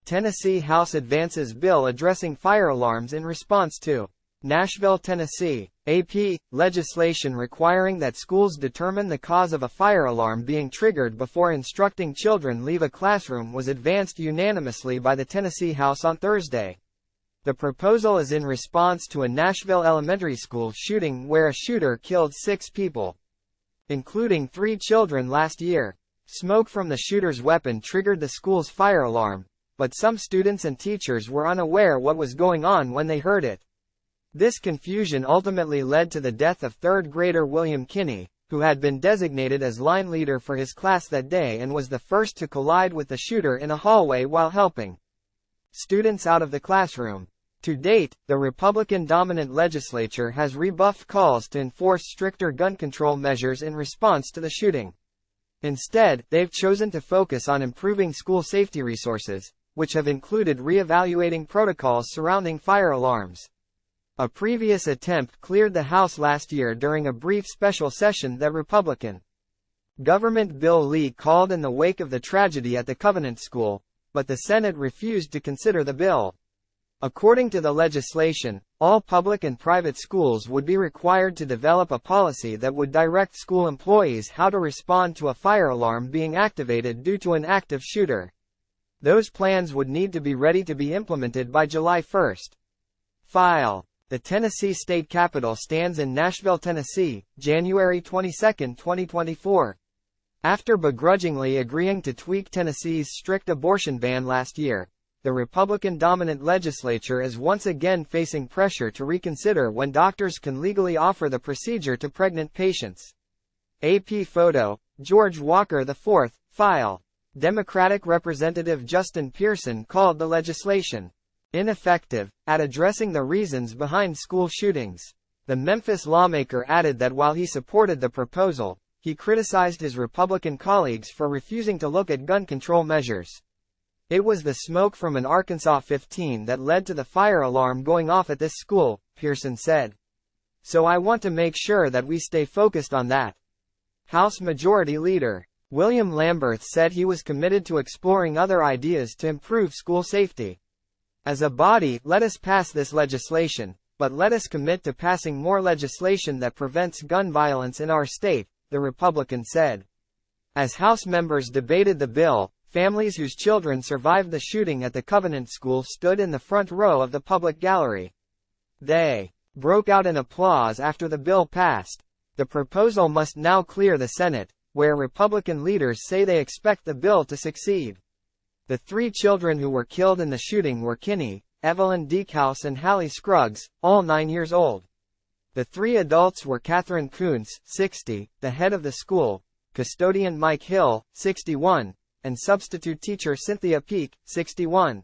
Tennessee House advances bill addressing fire alarms in response to Nashville, Tennessee. AP, legislation requiring that schools determine the cause of a fire alarm being triggered before instructing children leave a classroom was advanced unanimously by the Tennessee House on Thursday. The proposal is in response to a Nashville elementary school shooting where a shooter killed 6 people, including 3 children last year. Smoke from the shooter's weapon triggered the school's fire alarm, but some students and teachers were unaware what was going on when they heard it. This confusion ultimately led to the death of 3rd grader William Kinney, who had been designated as line leader for his class that day and was the first to collide with the shooter in a hallway while helping students out of the classroom. To date, the Republican-dominant legislature has rebuffed calls to enforce stricter gun control measures in response to the shooting. Instead, they've chosen to focus on improving school safety resources, which have included re-evaluating protocols surrounding fire alarms. A previous attempt cleared the House last year during a brief special session that Republican Government Bill Lee called in the wake of the tragedy at the Covenant School, but the Senate refused to consider the bill. According to the legislation, all public and private schools would be required to develop a policy that would direct school employees how to respond to a fire alarm being activated due to an active shooter. Those plans would need to be ready to be implemented by July 1. File. The Tennessee State Capitol stands in Nashville, Tennessee, January 22, 2024. After begrudgingly agreeing to tweak Tennessee's strict abortion ban last year, the Republican-dominant legislature is once again facing pressure to reconsider when doctors can legally offer the procedure to pregnant patients. AP photo, George Walker IV, file. Democratic Representative Justin Pearson called the legislation ineffective at addressing the reasons behind school shootings. The Memphis lawmaker added that while he supported the proposal, he criticized his Republican colleagues for refusing to look at gun control measures. It was the smoke from an Arkansas 15 that led to the fire alarm going off at this school, Pearson said. So I want to make sure that we stay focused on that. House Majority Leader William Lamberth said he was committed to exploring other ideas to improve school safety. As a body, let us pass this legislation, but let us commit to passing more legislation that prevents gun violence in our state, the Republican said. As House members debated the bill, families whose children survived the shooting at the Covenant School stood in the front row of the public gallery. They broke out in applause after the bill passed. The proposal must now clear the Senate, where Republican leaders say they expect the bill to succeed. The 3 children who were killed in the shooting were Kinney, Evelyn Deekhouse and Hallie Scruggs, all 9 years old. The 3 adults were Catherine Kuntz, 60, the head of the school, custodian Mike Hill, 61, and substitute teacher Cynthia Peak, 61.